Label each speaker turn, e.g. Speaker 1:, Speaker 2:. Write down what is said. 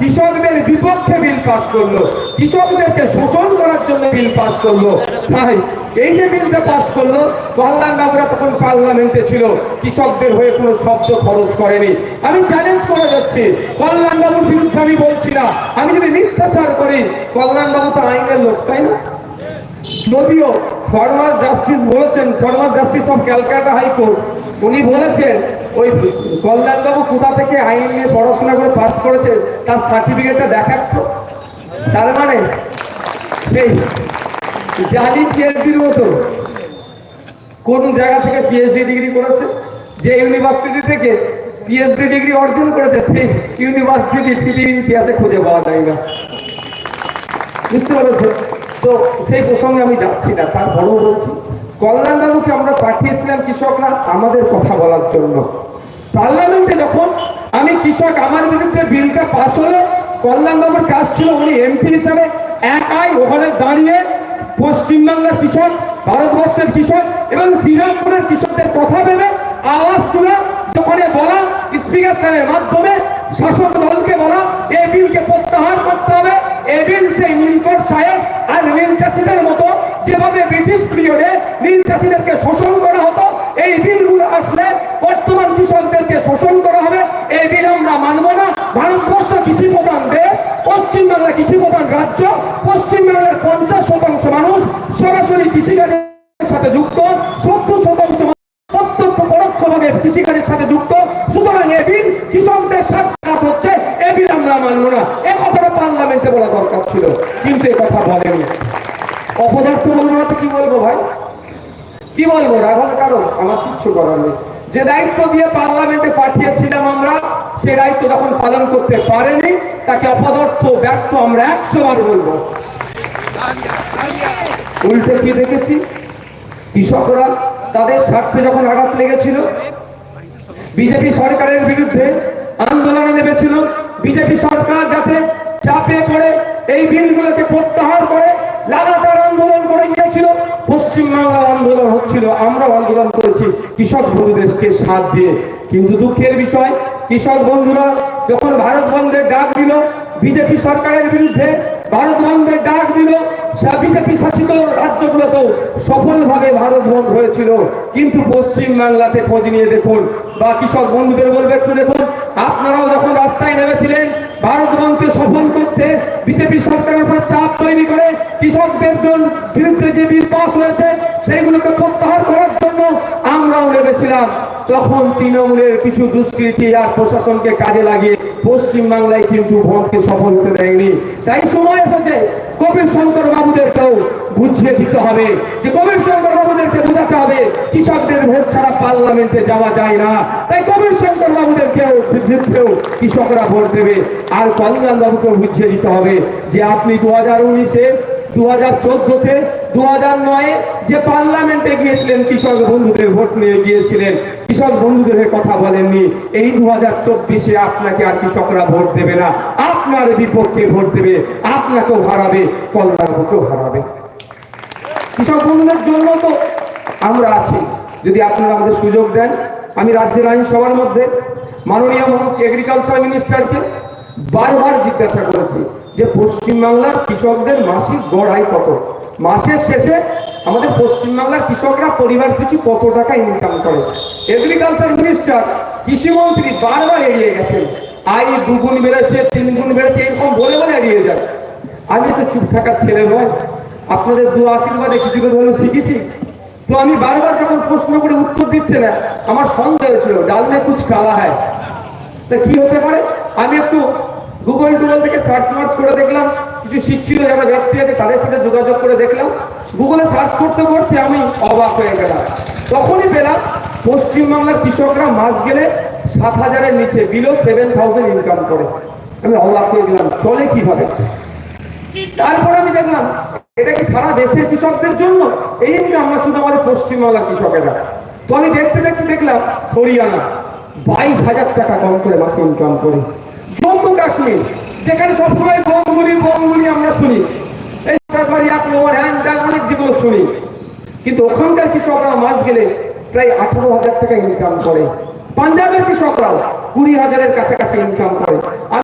Speaker 1: কৃষকদের বিপক্ষে bill pass করলো, কৃষকদেরকে শোষণ করার জন্য বিল পাস করলো। তাই এই যে বিলটা পাস করলো, কল্যাণবাবুরা তখন পার্লামেন্টে ছিল, কৃষকদের হয়ে কোনো শব্দ খরচ করেনি। আমি চ্যালেঞ্জ করে যাচ্ছি, কল্যাণবাবুর বিরুদ্ধে আমি বলছি না, আমি যদি মিথ্যাচার করি, কল্যাণবাবু তো আইনের লোক, তাই না? যদিও ফরমার জাস্টিস বলেছেন, former justice of Calcutta high court, উনি বলেছেন ওই কল্যাণবাবু কোথা থেকে আইন নিয়ে পড়াশোনা করে পাস করেছে তার সার্টিফিকেটটা দেখাচ্ছ। তার মানে সেই জালি পিএইচডির মতো কোন জায়গা থেকে পিএইচডি ডিগ্রি করেছে, যে ইউনিভার্সিটি থেকে পিএইচডি ডিগ্রি অর্জন করেছে সেই ইউনিভার্সিটি পৃথিবীর ইতিহাসে খুঁজে পাওয়া যায় না। বুঝতে পেরেছে? তো সেই প্রসঙ্গে আমি যাচ্ছি না, তারপরেও বলছি, কল্যাণবাবুকে আমরা পাঠিয়েছিলাম কৃষকরা আমাদের কথা বলার জন্য। পার্লামেন্টে যখন আমি কৃষক আমার বিরুদ্ধে বিলটা পাস হলো, কল্যাণবাবুর কাজ ছিল উনি এমপি হিসাবে একাই ওখানে দাঁড়িয়ে পশ্চিমবাংলার কৃষক, ভারতবর্ষের কৃষক এবং শ্রীরামপুরের কৃষকদের কথা ভেবে আওয়াজ তুলে যখন বলা, স্পিকার সাহেবের মাধ্যমে শাসক দলকে বলা এই বিলকে প্রত্যাহার করতে হবে। এই বিল সেই নীলকর সাহেব আর নীল চাষীদের মতো যেভাবে ব্রিটিশ পিরিয়ডে নীল চাষীদেরকে শোষণ করা হতো, এই বিলগুলো আসলে বর্তমান কৃষকদেরকে শোষণ করা হবে। এই বিল আমরা মানব না। ভারতবর্ষ কৃষি প্রধান দেশ, পশ্চিমবাংলা কৃষি প্রধান রাজ্য, পশ্চিমবাংলার 50% মানুষ সরাসরি কৃষিকাজের সাথে যুক্ত, 70% প্রত্যক্ষ পরোক্ষভাবে কৃষিকাজের সাথে যুক্ত। সুতরাং এই বিল কৃষকদের স্বার্থ হচ্ছে, এই বিল আমরা মানব না। এ কথাটা পার্লামেন্টে বলা দরকার ছিল, কিন্তু এ কথা বলেনি। অপদার্থ বলবো না তো কি বলবো ভাই, কি বলবো? রাখার কারণ আমার কিচ্ছু করার নেই। যে দায়িত্ব দিয়ে পার্লামেন্টে পাঠিয়েছিলাম আমরা, সে দায়িত্ব যখন পালন করতে পারেনি, তাকে অপদার্থ, ব্যর্থ আমরা 100 বার বলবো। উল্টে কি দেখেছি, কৃষকরা তাদের স্বার্থে যখন আঘাত লেগেছিল, বিজেপি সরকারের বিরুদ্ধে আন্দোলনে নেমেছিল। বিজেপি সরকার যাতে চাপে পড়ে এই বিলগুলোকে প্রত্যাহার করে লাগাতার আন্দোলন করে গিয়েছিল। পশ্চিমবাংলা আন্দোলন হচ্ছিল, আমরাও আন্দোলন করেছি কৃষক বন্ধুদেরকে সাথ দিয়ে। কিন্তু দুঃখের বিষয়, কৃষক বন্ধুরা যখন ভারত বন্ধের ডাক দিল, বিজেপি সরকারের বিরুদ্ধে ভারত বন্ধের ডাক দিল, বিজেপি শাসিত রাজ্যগুলোতেও সফলভাবে ভারত বন্ধ হয়েছিল। কিন্তু পশ্চিম বাংলাতে খোঁজ নিয়ে দেখুন, বা কৃষক বন্ধুদের বলবে একটু দেখুন, আপনারাও যখন রাস্তায় নেমেছিলেন ভারত বন্ধকে সফল করতে, বিজেপি সরকারের উপর চাপ তৈরি করে কৃষকদের বিরুদ্ধে যে বিল পাস হয়েছে সেইগুলোকে প্রত্যাহার করার জন্য আমরাও নেমেছিলাম। তখন তৃণমূলের কিছু দুষ্কৃতী আর প্রশাসনকে কাজে লাগিয়ে পশ্চিম বাংলায় কিন্তু ভোটকে সফল হতে দেয়নি। তাই সময় এসেছে কবির শঙ্কর বাবুদেরকেও বুঝিয়ে দিতে হবে, যে কবির শঙ্কর বাবুদেরকে বোঝাতে হবে কৃষকদের ভোট ছাড়া পার্লামেন্টে যাওয়া যায় না। তাই কবির শঙ্কর বাবুদেরকেও বিরুদ্ধেও কৃষকরা ভোট দেবে। আর কল্যাণ বাবুকেও বুঝিয়ে দিতে হবে যে আপনি 2019-এ, 2014-তে, 2009-এ যে পার্লামেন্টে গিয়েছিলেন, কৃষক বন্ধুদের ভোট নিয়ে গিয়েছিলেন, কৃষক বন্ধুদের কথা বলেননি। এই 2024-এ আপনাকে আর কৃষকরা ভোট দেবে না, আপনার বিপক্ষে ভোট দেবে, আপনাকেও হারাবে, কল্যাণবাবুকেও হারাবে। কৃষক বন্ধুদের জন্য তো আমরা আছি, যদি আপনারা আমাদের সুযোগ দেন। আমি রাজ্যের আইনসভার মধ্যে মাননীয় এগ্রিকালচার মিনিস্টারকে বারবার জিজ্ঞাসা করেছি যে পশ্চিমবাংলার কৃষকদের মাসিক গড় আয় কত, মাসের শেষে আমাদের পশ্চিমবাংলার কৃষকরা পরিবার পিছু কত টাকা ইনকাম করে। এগ্রিকালচার মিনিস্টার, কৃষিমন্ত্রী বারবার এড়িয়ে গেছেন। আয় 2 গুণ বেড়েছে, 3 গুণ বেড়েছে, এরকম বলে বলে এড়িয়ে যায়। আমি তো চুপ থাকার ছেলে নয়, আপনাদের দু আশীর্বাদে কিছুটা ধরুন শিখেছি। তো আমি বারবার যখন প্রশ্ন করে উত্তর দিচ্ছে না, আমার সন্দেহ ছিল ডাল মে কুছ কালা হয়। তা কি হতে পারে? আমি একটু গুগল থেকে সার্চ করে দেখলাম, কিছু শিক্ষিত যারা ব্যক্তি আছে তাদের সাথে যোগাযোগ করে দেখলাম। গুগলে সার্চ করতে করতে আমি অবাক হয়ে গেলাম। তখনই পেলাম পশ্চিমবাংলার কৃষকরা মাস গেলে 7,000-এর নিচে, বিলো 7,000 ইনকাম করে। আমি অবাক হয়ে গেলাম, চলে কিভাবে? তারপর আমি দেখলাম এটা কি সারা দেশের কৃষকদের জন্য এই ইনকাম, না শুধু আমাদের পশ্চিমবাংলার কৃষকেরা? তো আমি দেখতে দেখতে দেখলাম হরিয়ানা 22,000 টাকা কম করে মাসে ইনকাম করে। জম্মু কাশ্মীর, যেখানে সবসময় বঙ্গুলি আমরা শুনি, এই অনেক যেগুলো শুনি, কিন্তু ওখানকার কৃষকরা মাস গেলে প্রায় 18,000 টাকা ইনকাম করে। পাঞ্জাবের কৃষকরাও 20,000-এর কাছাকাছি ইনকাম করে।